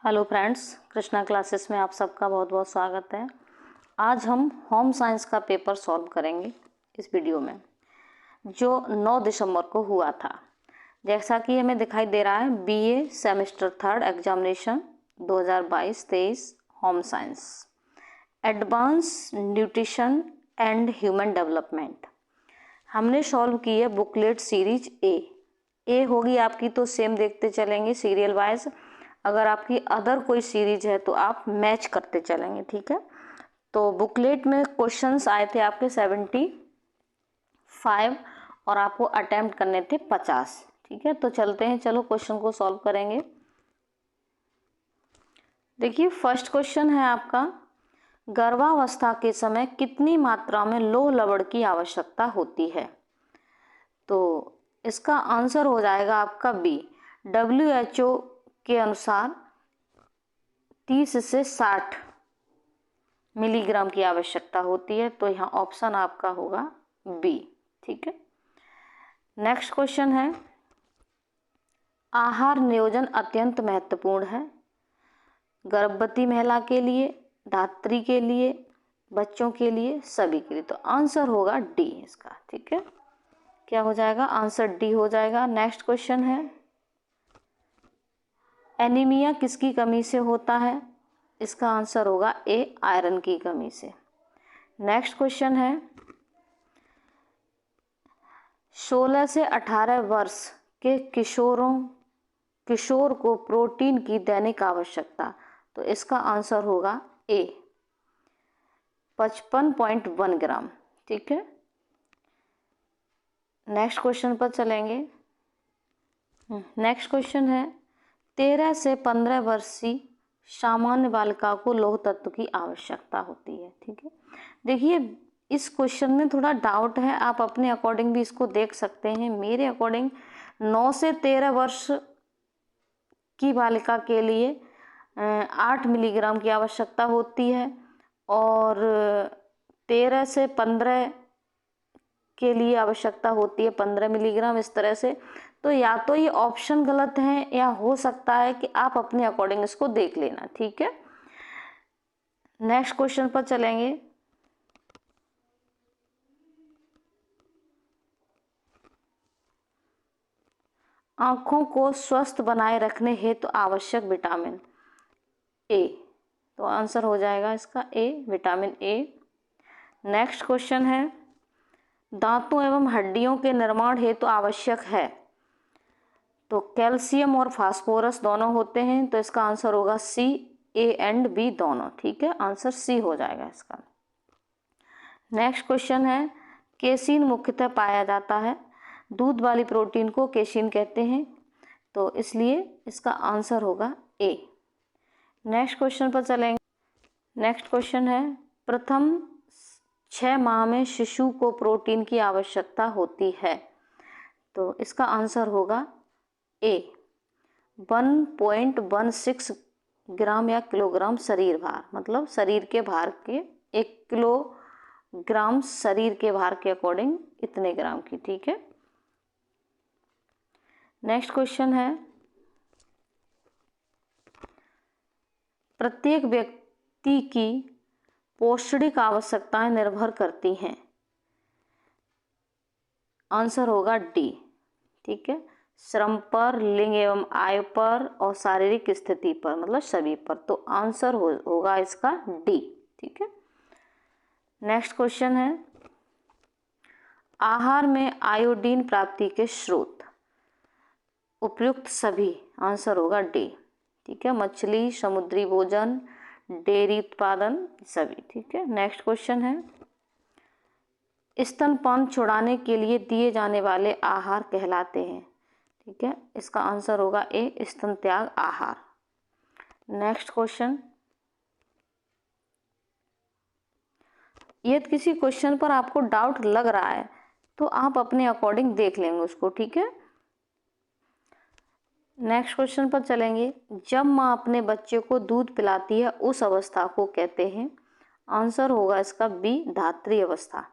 Hello friends, Krishna classes में आप सबका बहुत बहुत स्वागत है। आज हम होम साइंस का पेपर सॉल्व करेंगे इस वीडियो में, जो 9 दिसंबर को हुआ था। जैसा कि हमें दिखाई दे रहा है, BA semester 3 examination 2022-23 home science, advance nutrition and human development. हमने सॉल्व की है बुकलेट सीरीज ए होगी आपकी, तो सेम देखते चलेंगे सीरियल वाइज। अगर आपकी अदर कोई सीरीज है तो आप मैच करते चलेंगे, ठीक है। तो बुकलेट में क्वेश्चंस आए थे आपके 75 और आपको अटेम्प्ट करने थे 50, ठीक है। तो चलते हैं, चलो क्वेश्चन को सॉल्व करेंगे। देखिए, फर्स्ट क्वेश्चन है आपका, गर्भावस्था के समय कितनी मात्रा में लौह लवण की आवश्यकता होती है। तो इसका आंसर हो जाएगा आपका बी। WHO के अनुसार 30 से 60 मिलीग्राम की आवश्यकता होती है, तो यहाँ ऑप्शन आपका होगा बी, ठीक है। नेक्स्ट क्वेश्चन है, आहार नियोजन अत्यंत महत्वपूर्ण है गर्भवती महिला के लिए, धात्री के लिए, बच्चों के लिए, सभी के लिए। तो आंसर होगा डी इसका, ठीक है। क्या हो जाएगा, आंसर डी हो जाएगा। नेक्स्ट क्वेश्चन है, एनीमिया किसकी कमी से होता है। इसका आंसर होगा ए, आयरन की कमी से। नेक्स्ट क्वेश्चन है, 16 से 18 वर्ष के किशोर को प्रोटीन की दैनिक आवश्यकता। तो इसका आंसर होगा ए, 55.1 ग्राम, ठीक है। नेक्स्ट क्वेश्चन पर चलेंगे। नेक्स्ट क्वेश्चन है, 13 से 15 वर्षीय सामान्य बालिका को लौह तत्व की आवश्यकता होती है, ठीक है। देखिए, इस क्वेश्चन में थोड़ा डाउट है, आप अपने अकॉर्डिंग भी इसको देख सकते हैं। मेरे अकॉर्डिंग 9 से 13 वर्ष की बालिका के लिए 8 मिलीग्राम की आवश्यकता होती है, और 13 से 15 के लिए आवश्यकता होती है 15 मिलीग्राम, इस तरह से। तो या तो ये ऑप्शन गलत है, या हो सकता है कि आप अपने अकॉर्डिंग इसको देख लेना, ठीक है। नेक्स्ट क्वेश्चन पर चलेंगे। आंखों को स्वस्थ बनाए रखने हेतु आवश्यक विटामिन ए। तो आंसर हो जाएगा इसका ए, विटामिन ए। नेक्स्ट क्वेश्चन है, दांतों एवं हड्डियों के निर्माण हेतु आवश्यक है। तो कैल्शियम और फास्फोरस दोनों होते हैं, तो इसका आंसर होगा सी, ए एंड बी दोनों, ठीक है। आंसर सी हो जाएगा इसका। नेक्स्ट क्वेश्चन है, केसीन मुख्यतः पाया जाता है, दूध वाली प्रोटीन को केसीन कहते हैं, तो इसलिए इसका आंसर होगा ए। नेक्स्ट क्वेश्चन पर चलेंगे। नेक्स्ट क्वेश्चन है, प्रथम 6 माह में शिशु को प्रोटीन की आवश्यकता होती है। तो इसका आंसर होगा ए, 1.16 ग्राम या किलोग्राम शरीर भार, मतलब शरीर के भार के 1 किलोग्राम शरीर के भार के अकॉर्डिंग इतने ग्राम की, ठीक है। नेक्स्ट क्वेश्चन है, प्रत्येक व्यक्ति की पौष्टिक आवश्यकताएं निर्भर करती हैं। आंसर होगा डी, ठीक है। श्रम पर, लिंग एवं आयु पर, और शारीरिक स्थिति पर, मतलब सभी पर। तो आंसर होगा इसका डी, ठीक है। नेक्स्ट क्वेश्चन है, आहार में आयोडीन प्राप्ति के स्रोत उपयुक्त सभी। आंसर होगा डी, ठीक है। मछली, समुद्री भोजन, डेयरी उत्पादन, सभी, ठीक है। नेक्स्ट क्वेश्चन है, स्तनपान छुड़ाने के लिए दिए जाने वाले आहार कहलाते हैं, ठीक है। इसका आंसर होगा ए, स्तन त्याग आहार। नेक्स्ट क्वेश्चन, यदि किसी क्वेश्चन पर आपको डाउट लग रहा है तो आप अपने अकॉर्डिंग देख लेंगे उसको, ठीक है। नेक्स्ट क्वेश्चन पर चलेंगे, जब माँ अपने बच्चे को दूध पिलाती है उस अवस्था को कहते हैं। आंसर होगा इसका बी, धात्री अवस्था।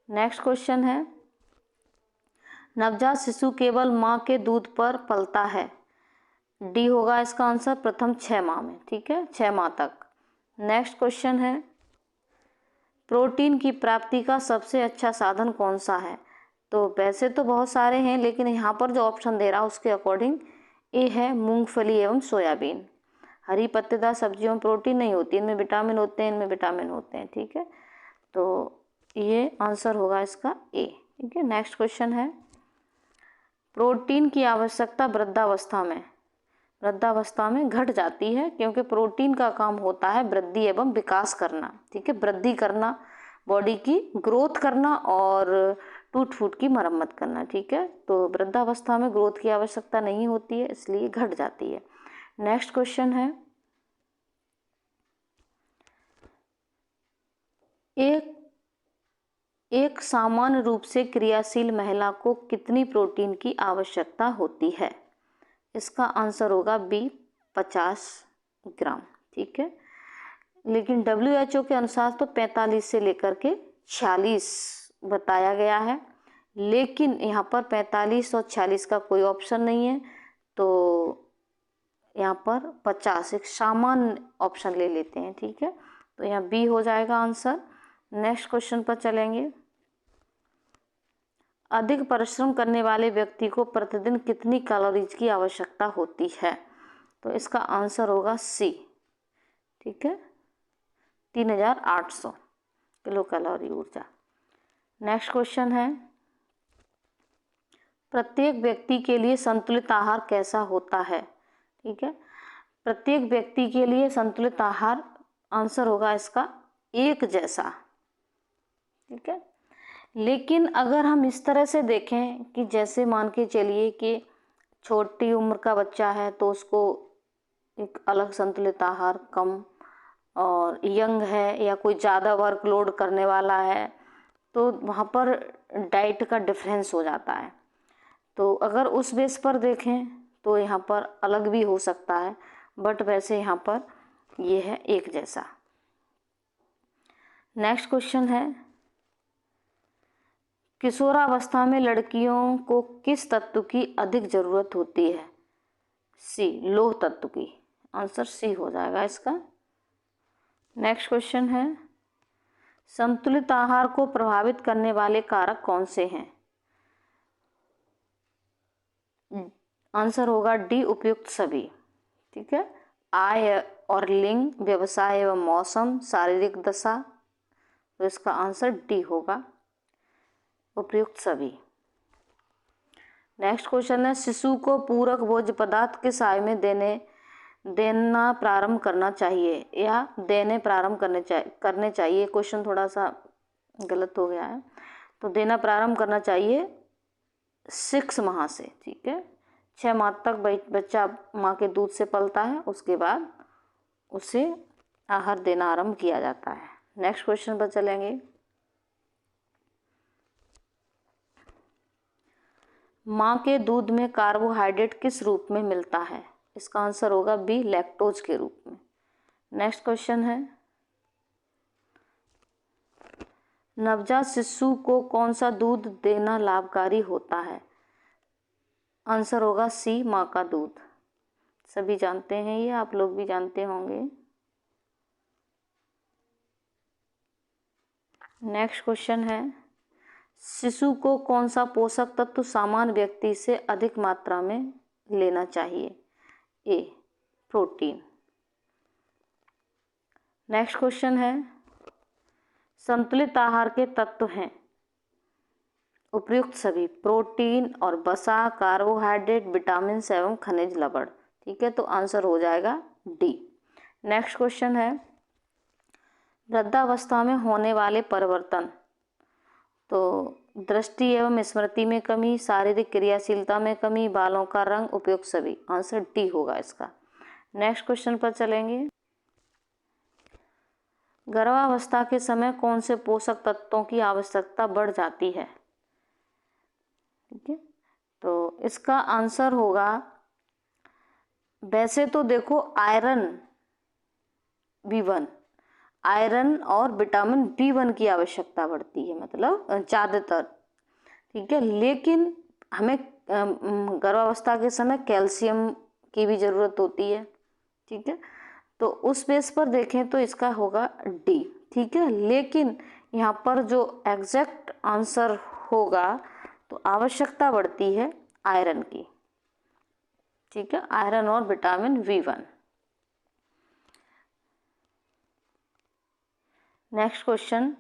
नेक्स्ट क्वेश्चन है, नवजात शिशु केवल माँ के दूध पर पलता है डी होगा इसका आंसर, प्रथम 6 माह में, ठीक है, 6 माह तक। नेक्स्ट क्वेश्चन है, प्रोटीन की प्राप्ति का सबसे अच्छा साधन कौन सा है? तो वैसे तो बहुत सारे हैं, लेकिन यहाँ पर जो ऑप्शन दे रहा है उसके अकॉर्डिंग ए है मूंगफली एवं सोयाबीन। हरी पत्तेदार सब्जियों में प्रोटीन नहीं होती, इनमें विटामिन होते हैं, इनमें विटामिन होते हैं, ठीक है, तो ये आंसर होगा इसका ए, ठीक है। नेक्स्ट क्वेश्चन है, प्रोटीन की आवश्यकता वृद्धावस्था में घट जाती है, क्योंकि प्रोटीन का काम होता है वृद्धि एवं विकास करना, ठीक है, वृद्धि करना, बॉडी की ग्रोथ करना और टूट फूट की मरम्मत करना, ठीक है, तो वृद्धावस्था में ग्रोथ की आवश्यकता नहीं होती है, इसलिए घट जाती है। नेक्स्ट क्वेश्चन है, एक सामान्य रूप से क्रियाशील महिला को कितनी प्रोटीन की आवश्यकता होती है? इसका आंसर होगा बी, 50 ग्राम, ठीक है, लेकिन WHO के अनुसार तो 45 से लेकर के 46 बताया गया है, लेकिन यहाँ पर 45 और 46 का कोई ऑप्शन नहीं है, तो यहाँ पर 50 एक सामान्य ऑप्शन ले लेते हैं, ठीक है, तो यहाँ बी हो जाएगा आंसर। नेक्स्ट क्वेश्चन पर चलेंगे, अधिक परिश्रम करने वाले व्यक्ति को प्रतिदिन कितनी कैलोरीज की आवश्यकता होती है? तो इसका आंसर होगा सी, ठीक है, 3800 किलो कैलोरी ऊर्जा। नेक्स्ट क्वेश्चन है, प्रत्येक व्यक्ति के लिए संतुलित आहार कैसा होता है? ठीक है, प्रत्येक व्यक्ति के लिए संतुलित आहार आंसर होगा इसका एक जैसा, ठीक है, लेकिन अगर हम इस तरह से देखें कि जैसे मान के चलिए कि छोटी उम्र का बच्चा है तो उसको एक अलग संतुलित आहार कम, और यंग है या कोई ज़्यादा वर्कलोड करने वाला है तो वहाँ पर डाइट का डिफरेंस हो जाता है, तो अगर उस बेस पर देखें तो यहाँ पर अलग भी हो सकता है, बट वैसे यहाँ पर ये है एक जैसा। नेक्स्ट क्वेश्चन है, किशोरावस्था में लड़कियों को किस तत्व की अधिक जरूरत होती है? सी, लौह तत्व की, आंसर सी हो जाएगा इसका। नेक्स्ट क्वेश्चन है, संतुलित आहार को प्रभावित करने वाले कारक कौन से हैं? आंसर होगा डी, उपयुक्त सभी, ठीक है, आय और लिंग, व्यवसाय एवं मौसम, शारीरिक दशा, तो इसका आंसर डी होगा, उपयुक्त सभी। नेक्स्ट क्वेश्चन है, शिशु को पूरक भोज्य पदार्थ किस आयु में देना प्रारंभ करना चाहिए या देने प्रारंभ करने चाहिए? क्वेश्चन थोड़ा सा गलत हो गया है, तो देना प्रारंभ करना चाहिए 6 माह से, ठीक है, 6 माह तक बच्चा माँ के दूध से पलता है, उसके बाद उसे आहार देना आरंभ किया जाता है। नेक्स्ट क्वेश्चन पर चलेंगे, माँ के दूध में कार्बोहाइड्रेट किस रूप में मिलता है? इसका आंसर होगा बी, लैक्टोज के रूप में। नेक्स्ट क्वेश्चन है, नवजात शिशु को कौन सा दूध देना लाभकारी होता है? आंसर होगा सी, माँ का दूध। सभी जानते हैं ये, आप लोग भी जानते होंगे। नेक्स्ट क्वेश्चन है, शिशु को कौन सा पोषक तत्व सामान्य व्यक्ति से अधिक मात्रा में लेना चाहिए? ए, प्रोटीन। नेक्स्ट क्वेश्चन है, संतुलित आहार के तत्व हैं उपयुक्त सभी, प्रोटीन और वसा, कार्बोहाइड्रेट, विटामिन एवं खनिज लवण, ठीक है, तो आंसर हो जाएगा डी। नेक्स्ट क्वेश्चन है, वृद्धावस्था में होने वाले परिवर्तन, तो दृष्टि एवं स्मृति में कमी, शारीरिक क्रियाशीलता में कमी, बालों का रंग, उपयुक्त सभी, आंसर डी होगा इसका। नेक्स्ट क्वेश्चन पर चलेंगे, गर्भावस्था के समय कौन से पोषक तत्वों की आवश्यकता बढ़ जाती है? ठीक है, तो इसका आंसर होगा, वैसे तो देखो आयरन B1, आयरन और विटामिन B1 की आवश्यकता बढ़ती है, मतलब ज़्यादातर, ठीक है, लेकिन हमें गर्भावस्था के समय कैल्शियम की भी ज़रूरत होती है, ठीक है। तो उस बेस पर देखें तो इसका होगा डी, ठीक है। लेकिन यहाँ पर जो एग्जैक्ट आंसर होगा तो आवश्यकता बढ़ती है आयरन की, ठीक है, आयरन और विटामिन B1। नेक्स्ट क्वेश्चन,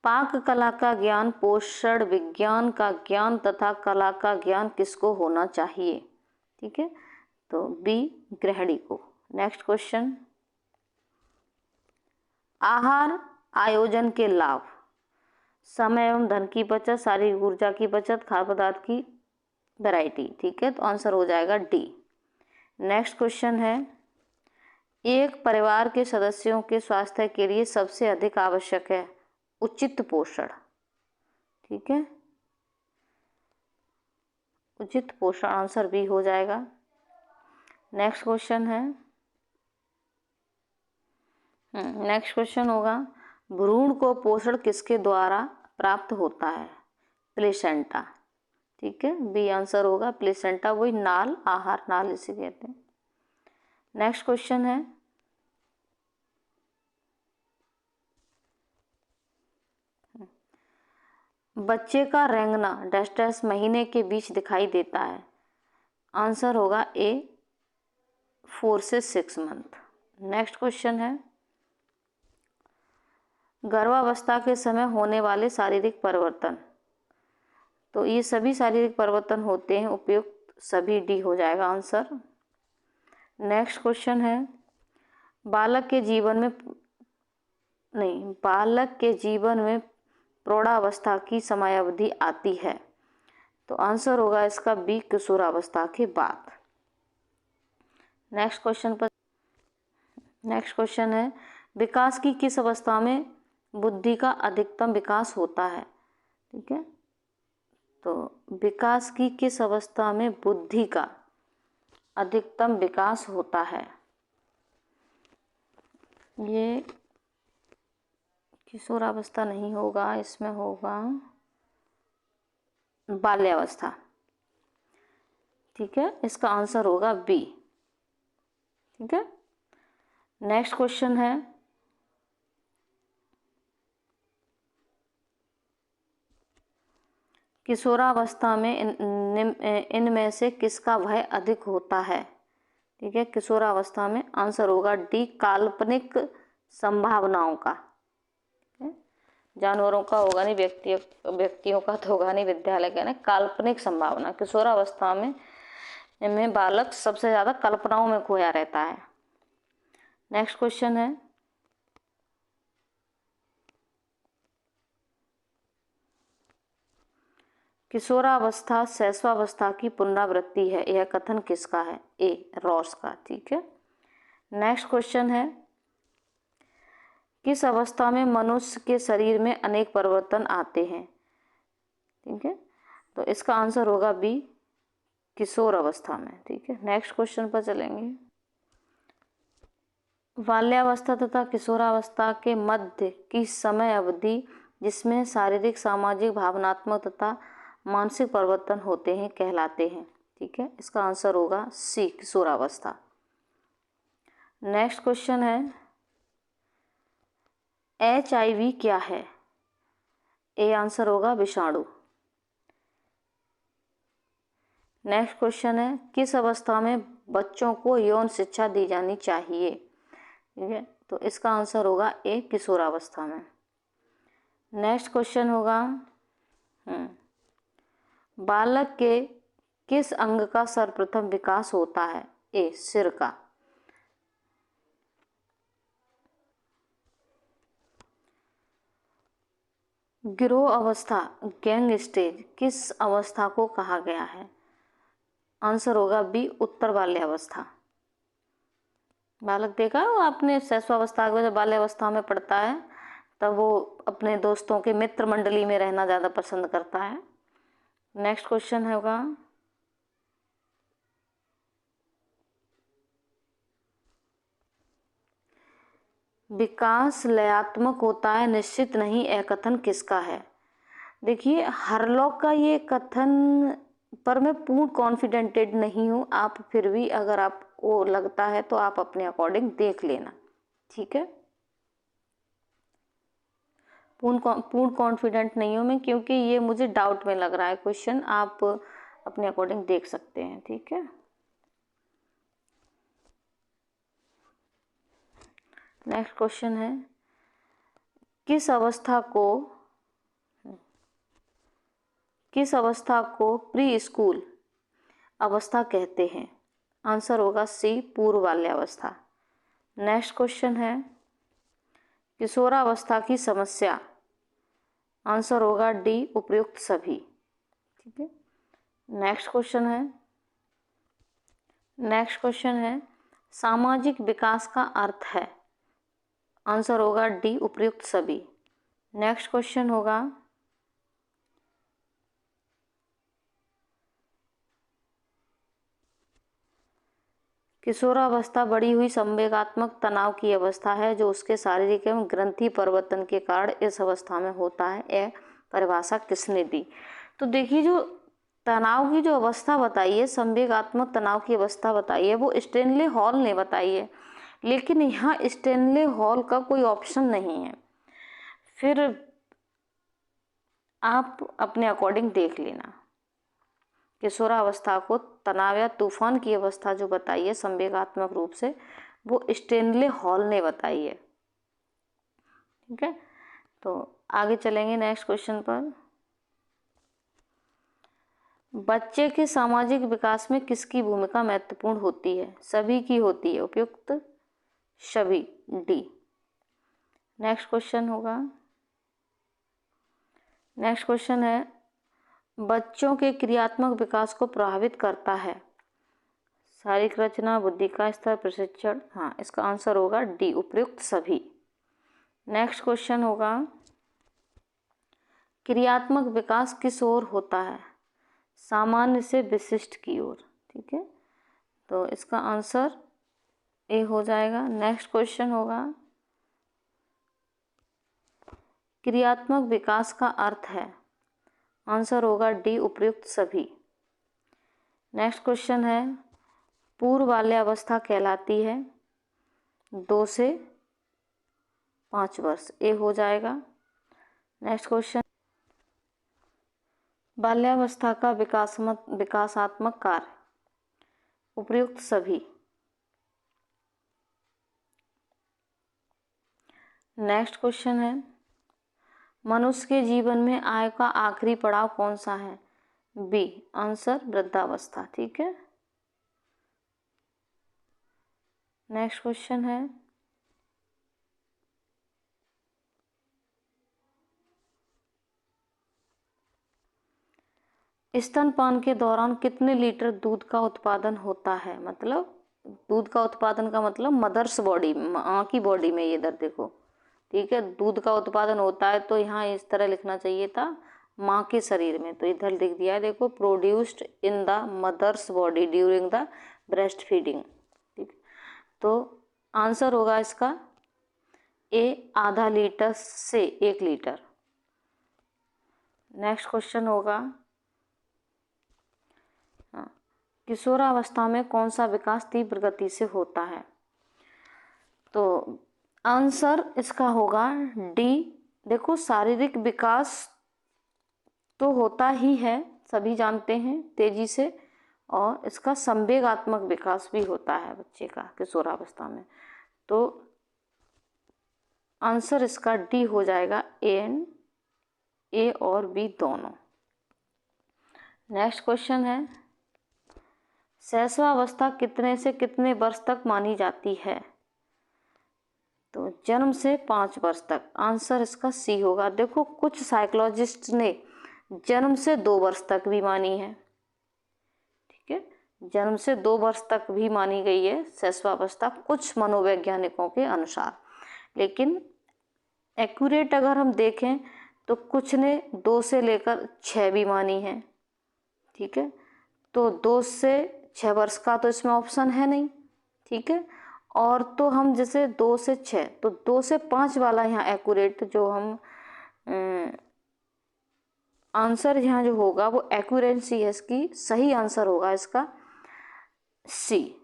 पाक कला का ज्ञान, पोषण विज्ञान का ज्ञान तथा कला का ज्ञान किसको होना चाहिए, ठीक है, तो बी गृहिणी को। नेक्स्ट क्वेश्चन, आहार आयोजन के लाभ, समय एवं धन की बचत, शारीरिक ऊर्जा की बचत, खाद्य पदार्थ की वैरायटी, ठीक है, तो आंसर हो जाएगा डी। नेक्स्ट क्वेश्चन है, एक परिवार के सदस्यों के स्वास्थ्य के लिए सबसे अधिक आवश्यक है उचित पोषण, ठीक है, उचित पोषण, आंसर बी हो जाएगा। नेक्स्ट क्वेश्चन है, नेक्स्ट क्वेश्चन होगा, भ्रूण को पोषण किसके द्वारा प्राप्त होता है, प्लेसेंटा, ठीक है, बी आंसर होगा प्लेसेंटा, वही नाल, आहार नाल इसे कहते हैं। नेक्स्ट क्वेश्चन है, बच्चे का रेंगना डैश डैश महीने के बीच दिखाई देता है, आंसर होगा ए 4 से 6 मंथ। नेक्स्ट क्वेश्चन है, गर्भावस्था के समय होने वाले शारीरिक परिवर्तन, तो ये सभी शारीरिक परिवर्तन होते हैं, उपयुक्त सभी डी हो जाएगा आंसर। नेक्स्ट क्वेश्चन है, बालक के जीवन में प्रौढ़ावस्था की समयावधि आती है, तो आंसर होगा इसका बी किशोरावस्था के बाद। नेक्स्ट क्वेश्चन है, विकास की किस अवस्था में बुद्धि का अधिकतम विकास होता है, ठीक है, तो विकास की किस अवस्था में बुद्धि का अधिकतम विकास होता है, ये किशोरावस्था नहीं होगा, इसमें होगा बाल्यावस्था, ठीक है, इसका आंसर होगा बी, ठीक है। नेक्स्ट क्वेश्चन है, किशोरावस्था में इनमें से किसका भय अधिक होता है, ठीक है, किशोरावस्था में आंसर होगा डी काल्पनिक संभावनाओं का, ठीक है? जानवरों का होगा नहीं, व्यक्तियों का तो होगा नहीं, विद्यालय का ना, काल्पनिक संभावना, किशोरावस्था में बालक सबसे ज़्यादा कल्पनाओं में खोया रहता है। नेक्स्ट क्वेश्चन है, किशोरावस्था शैशवावस्था की पुनरावृत्ति है, यह कथन किसका है, ए रॉस का, ठीक है। नेक्स्ट क्वेश्चन है, किस अवस्था में मनुष्य के शरीर में अनेक परिवर्तन आते हैं, ठीक है, तो इसका आंसर होगा बी किशोर अवस्था में, ठीक है। नेक्स्ट क्वेश्चन पर चलेंगे, बाल्यावस्था तथा किशोरावस्था के मध्य की समय अवधि जिसमें शारीरिक, सामाजिक, भावनात्मक तथा मानसिक परिवर्तन होते हैं कहलाते हैं, ठीक है, इसका आंसर होगा सी किशोरावस्था। नेक्स्ट क्वेश्चन है, HIV क्या है, ए आंसर होगा विषाणु। नेक्स्ट क्वेश्चन है, किस अवस्था में बच्चों को यौन शिक्षा दी जानी चाहिए, ठीक है, तो इसका आंसर होगा ए किशोरावस्था में। नेक्स्ट क्वेश्चन होगा, बालक के किस अंग का सर्वप्रथम विकास होता है, ए सिर का। गिरोह अवस्था गैंग स्टेज किस अवस्था को कहा गया है, आंसर होगा बी उत्तर बाल्यावस्था। बालक देखा है आपने, शैशवावस्था के जब बाल्यावस्था में पढ़ता है तब वो अपने दोस्तों के मित्र मंडली में रहना ज़्यादा पसंद करता है। नेक्स्ट क्वेश्चन होगा, विकास लयात्मक होता है निश्चित नहीं, यह कथन किसका है, देखिए हरलॉक का ये कथन पर मैं पूर्ण कॉन्फिडेंटेड नहीं हूँ, आप फिर भी अगर आपको लगता है तो आप अपने अकॉर्डिंग देख लेना, ठीक है। पूर्ण कॉन्फिडेंट नहीं हूँ मैं, क्योंकि ये मुझे डाउट में लग रहा है क्वेश्चन, आप अपने अकॉर्डिंग देख सकते हैं, ठीक है। नेक्स्ट क्वेश्चन है, किस अवस्था को प्री स्कूल अवस्था कहते हैं? आंसर होगा सी, पूर्व बाल्यावस्था। नेक्स्ट क्वेश्चन है, किशोरावस्था की समस्या? आंसर होगा डी, उपर्युक्त सभी, ठीक है। नेक्स्ट क्वेश्चन है, सामाजिक विकास का अर्थ है? आंसर होगा डी, उपर्युक्त सभी। नेक्स्ट क्वेश्चन होगा, किशोरावस्था बढ़ी हुई संवेगात्मक तनाव की अवस्था है जो उसके शारीरिक एवं ग्रंथि परिवर्तन के कारण इस अवस्था में होता है। यह परिभाषा किसने दी? तो देखिए, जो तनाव की जो अवस्था बताई है, संवेगात्मक तनाव की अवस्था बताई है, वो स्टेनले हॉल ने बताई है, लेकिन यहाँ स्टेनले हॉल का कोई ऑप्शन नहीं है। फिर आप अपने अकॉर्डिंग देख लेना। किशोरावस्था को तनाव या तूफान की अवस्था जो बताई है संवेगात्मक रूप से, वो स्टेनले हॉल ने बताई है, ठीक है। तो आगे चलेंगे नेक्स्ट क्वेश्चन पर। बच्चे के सामाजिक विकास में किसकी भूमिका महत्वपूर्ण होती है? सभी की होती है, उपयुक्त सभी, डी। नेक्स्ट क्वेश्चन है, बच्चों के क्रियात्मक विकास को प्रभावित करता है? शारीरिक रचना, बुद्धि का स्तर, प्रशिक्षण? हाँ, इसका आंसर होगा डी, उपयुक्त सभी। नेक्स्ट क्वेश्चन होगा, क्रियात्मक विकास किस ओर होता है? सामान्य से विशिष्ट की ओर, ठीक है। तो इसका आंसर ए हो जाएगा। नेक्स्ट क्वेश्चन होगा, क्रियात्मक विकास का अर्थ है? आंसर होगा डी, उपयुक्त सभी। नेक्स्ट क्वेश्चन है, पूर्व बाल्यावस्था कहलाती है? 2 से 5 वर्ष, ए हो जाएगा। नेक्स्ट क्वेश्चन, बाल्यावस्था का विकासात्मक कार्य? उपयुक्त सभी। नेक्स्ट क्वेश्चन है, मनुष्य के जीवन में आयु का आखिरी पड़ाव कौन सा है? बी, आंसर वृद्धावस्था, ठीक है। नेक्स्ट क्वेश्चन है, स्तनपान के दौरान कितने लीटर दूध का उत्पादन होता है? मतलब दूध का उत्पादन का मतलब मदर्स बॉडी, माँ की बॉडी में, ये इधर देखो, ठीक है। दूध का उत्पादन होता है तो यहाँ इस तरह लिखना चाहिए था, माँ के शरीर में, तो इधर लिख दिया है, देखो, produced in the mother's body during the breast feeding, ठीक। तो आंसर होगा इसका ए, आधा लीटर से 1 लीटर। नेक्स्ट क्वेश्चन होगा, किशोरावस्था में कौन सा विकास तीव्र गति से होता है? तो आंसर इसका होगा डी। देखो, शारीरिक विकास तो होता ही है, सभी जानते हैं, तेजी से, और इसका संवेगात्मक विकास भी होता है बच्चे का किशोरावस्था में। तो आंसर इसका डी हो जाएगा, ए और बी दोनों। नेक्स्ट क्वेश्चन है, शैशवावस्था कितने से कितने वर्ष तक मानी जाती है? तो जन्म से 5 वर्ष तक, आंसर इसका सी होगा। देखो, कुछ साइकोलॉजिस्ट ने जन्म से 2 वर्ष तक भी मानी है, ठीक है, जन्म से 2 वर्ष तक भी मानी गई है शैशवावस्था कुछ मनोवैज्ञानिकों के अनुसार, लेकिन एक्यूरेट अगर हम देखें तो कुछ ने 2 से लेकर 6 भी मानी है, ठीक है। तो 2 से 6 वर्ष का तो इसमें ऑप्शन है नहीं, ठीक है। और तो हम जैसे 2 से 6, तो 2 से 5 वाला यहाँ एक्यूरेट जो हम आंसर यहाँ जो होगा वो एक्यूरेंसी है इसकी, सही आंसर होगा इसका सी।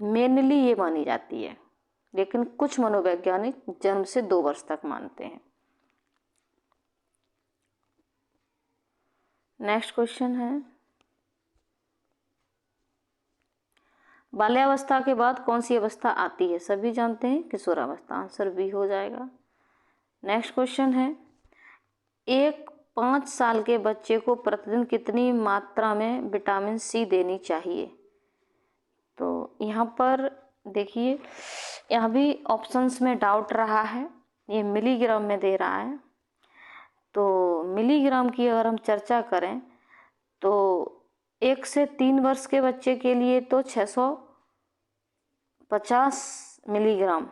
मेनली ये मानी जाती है, लेकिन कुछ मनोवैज्ञानिक जन्म से 2 वर्ष तक मानते हैं। नेक्स्ट क्वेश्चन है, बाल्यावस्था के बाद कौन सी अवस्था आती है? सभी जानते हैं किशोरावस्था, आंसर बी हो जाएगा। नेक्स्ट क्वेश्चन है, एक 5 साल के बच्चे को प्रतिदिन कितनी मात्रा में विटामिन सी देनी चाहिए? तो यहाँ पर देखिए, यहाँ भी ऑप्शंस में डाउट रहा है, ये मिलीग्राम में दे रहा है। तो मिलीग्राम की अगर हम चर्चा करें तो 1 से 3 वर्ष के बच्चे के लिए तो 650 मिलीग्राम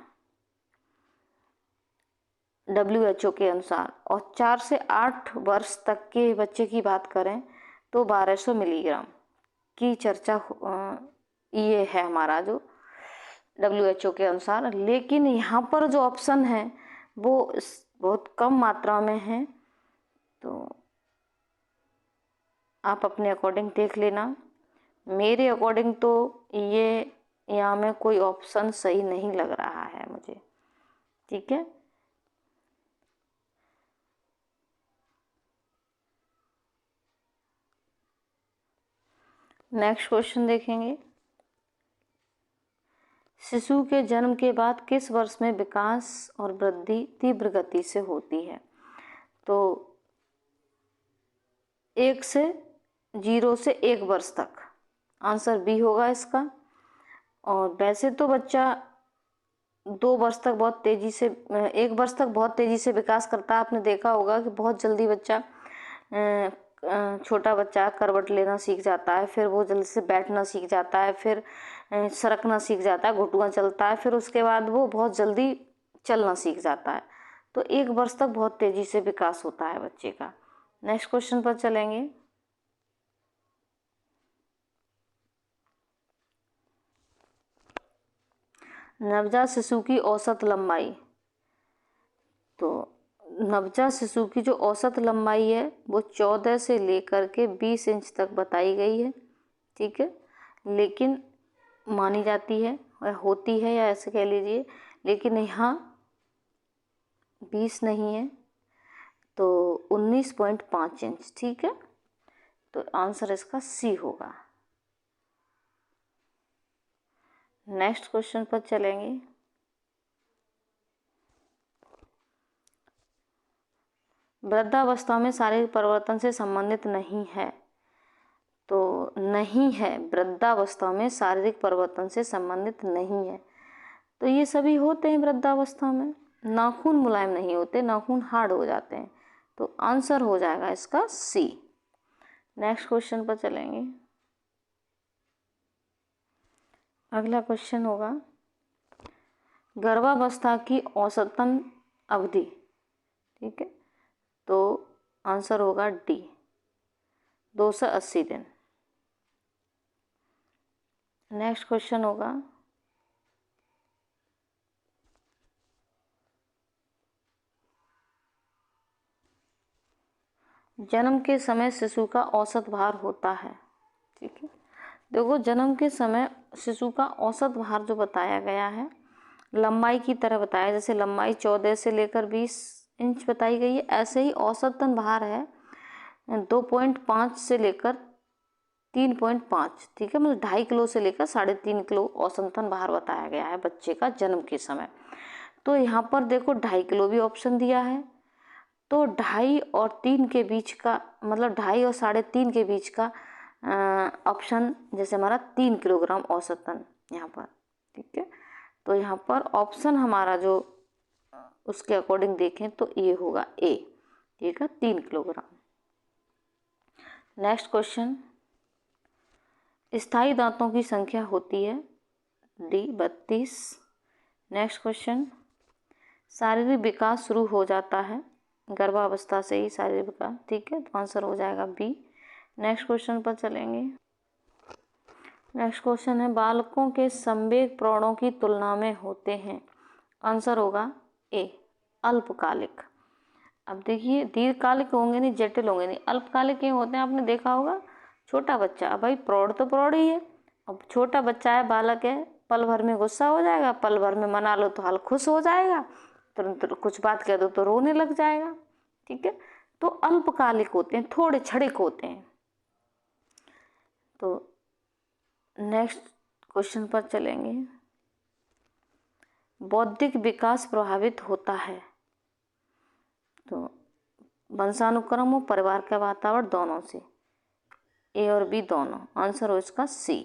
WHO के अनुसार, और 4 से 8 वर्ष तक के बच्चे की बात करें तो 1200 मिलीग्राम की चर्चा ये है हमारा जो WHO के अनुसार। लेकिन यहाँ पर जो ऑप्शन है वो बहुत कम मात्रा में है, तो आप अपने अकॉर्डिंग देख लेना। मेरे अकॉर्डिंग तो ये यहाँ में कोई ऑप्शन सही नहीं लग रहा है मुझे, ठीक है। नेक्स्ट क्वेश्चन देखेंगे, शिशु के जन्म के बाद किस वर्ष में विकास और वृद्धि तीव्र गति से होती है? तो 0 से 1 वर्ष तक, आंसर बी होगा इसका। और वैसे तो बच्चा 2 वर्ष तक बहुत तेज़ी से, 1 वर्ष तक बहुत तेज़ी से विकास करता है। आपने देखा होगा कि बहुत जल्दी बच्चा, छोटा बच्चा करवट लेना सीख जाता है, फिर वो जल्दी से बैठना सीख जाता है, फिर सरकना सीख जाता है, घुटुआ चलता है, फिर उसके बाद वो बहुत जल्दी चलना सीख जाता है। तो 1 वर्ष तक बहुत तेज़ी से विकास होता है बच्चे का। नेक्स्ट क्वेश्चन पर चलेंगे, नवजात शिशु की औसत लंबाई। तो नवजात शिशु की जो औसत लंबाई है वो 14 से लेकर के 20 इंच तक बताई गई है, ठीक है। लेकिन मानी जाती है या होती है, या ऐसे कह लीजिए, लेकिन यहाँ 20 नहीं है, तो 19.5 इंच, ठीक है। तो आंसर इसका सी होगा। नेक्स्ट क्वेश्चन पर चलेंगे, वृद्धावस्था में शारीरिक परिवर्तन से संबंधित नहीं है। तो नहीं है, वृद्धावस्था में शारीरिक परिवर्तन से संबंधित नहीं है। तो ये सभी होते हैं वृद्धावस्था में, नाखून मुलायम नहीं होते, नाखून हार्ड हो जाते हैं। तो आंसर हो जाएगा इसका सी। नेक्स्ट क्वेश्चन पर चलेंगे, अगला क्वेश्चन होगा, गर्भावस्था की औसतन अवधि, ठीक है। तो आंसर होगा डी, 280 दिन। नेक्स्ट क्वेश्चन होगा, जन्म के समय शिशु का औसत भार होता है, ठीक है। देखो, जन्म के समय शिशु का औसत भार जो बताया गया है लंबाई की तरह बताया, जैसे लंबाई 14 से लेकर 20 इंच बताई गई है, ऐसे ही औसतन भार है 2.5 से लेकर 3.5, ठीक है। मतलब 2.5 किलो से लेकर 3.5 किलो औसतन भार बताया गया है बच्चे का जन्म के समय। तो यहाँ पर देखो 2.5 किलो भी ऑप्शन दिया है, तो 2.5 और 3 के बीच का, मतलब 2.5 और 3.5 के बीच का ऑप्शन, जैसे हमारा 3 किलोग्राम औसतन यहाँ पर, ठीक है। तो यहाँ पर ऑप्शन हमारा जो उसके अकॉर्डिंग देखें तो ये होगा ए, ठीक है, 3 किलोग्राम। नेक्स्ट क्वेश्चन, स्थायी दांतों की संख्या होती है डी 32। नेक्स्ट क्वेश्चन, शारीरिक विकास शुरू हो जाता है गर्भावस्था से ही, शारीरिक विकास, ठीक है। तो आंसर हो जाएगा बी। नेक्स्ट क्वेश्चन पर चलेंगे। नेक्स्ट क्वेश्चन है, बालकों के संवेग प्रौढ़ों की तुलना में होते हैं, आंसर होगा ए, अल्पकालिक। अब देखिए दीर्घकालिक होंगे नहीं, जटिल होंगे नहीं, अल्पकालिक ये होते हैं, आपने देखा होगा छोटा बच्चा, अब भाई प्रौढ़ तो प्रौढ़ ही है, अब छोटा बच्चा है, बालक है, पल भर में गुस्सा हो जाएगा, पल भर में मना लो तो हाल खुश हो जाएगा, तुरंत कुछ बात कह दो तो रोने लग जाएगा। ठीक है, तो अल्पकालिक होते हैं, थोड़े क्षणिक होते हैं। तो नेक्स्ट क्वेश्चन पर चलेंगे। बौद्धिक विकास प्रभावित होता है, तो वंशानुक्रम और परिवार का वातावरण दोनों से, ए और बी दोनों, आंसर हो इसका सी।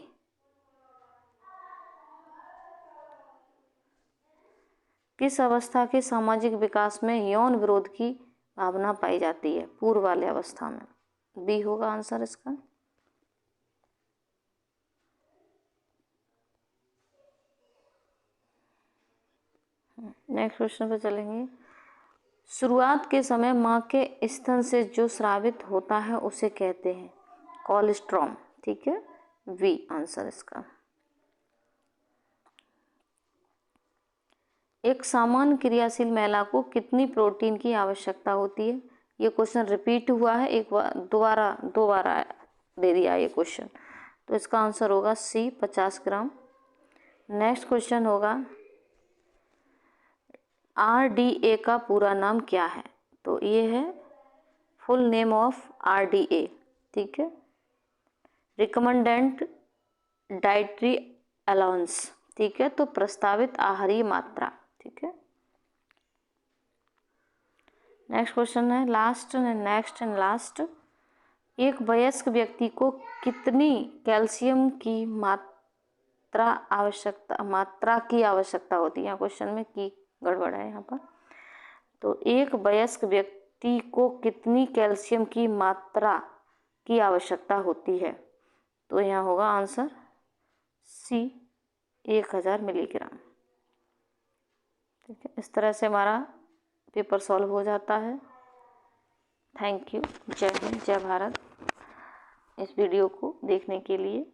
किस अवस्था के सामाजिक विकास में यौन विरोध की भावना पाई जाती है? पूर्व वाले अवस्था में, बी होगा आंसर इसका। नेक्स्ट क्वेश्चन पे चलेंगे। शुरुआत के समय माँ के स्तन से जो स्रावित होता है उसे कहते हैं कोलेस्ट्रॉम। ठीक है, वी आंसर इसका। एक सामान्य क्रियाशील महिला को कितनी प्रोटीन की आवश्यकता होती है? ये क्वेश्चन रिपीट हुआ है, एक बार दोबारा दे दिया ये क्वेश्चन, तो इसका आंसर होगा सी 50 ग्राम। नेक्स्ट क्वेश्चन होगा RDA का पूरा नाम क्या है? तो ये है फुल नेम ऑफ RDA। ठीक है, रिकमेंडेड डाइटरी अलाउंस। ठीक है, तो प्रस्तावित आहारीय मात्रा। ठीक है, नेक्स्ट क्वेश्चन है लास्ट। एक वयस्क व्यक्ति को कितनी कैल्शियम की मात्रा की आवश्यकता होती है? यहाँ क्वेश्चन में की गड़बड़ है यहाँ पर। तो एक वयस्क व्यक्ति को कितनी कैल्शियम की मात्रा की आवश्यकता होती है? तो यहाँ होगा आंसर सी 1000 मिलीग्राम। ठीक है, इस तरह से हमारा पेपर सॉल्व हो जाता है। Thank you. जय हिंद, जय भारत। इस वीडियो को देखने के लिए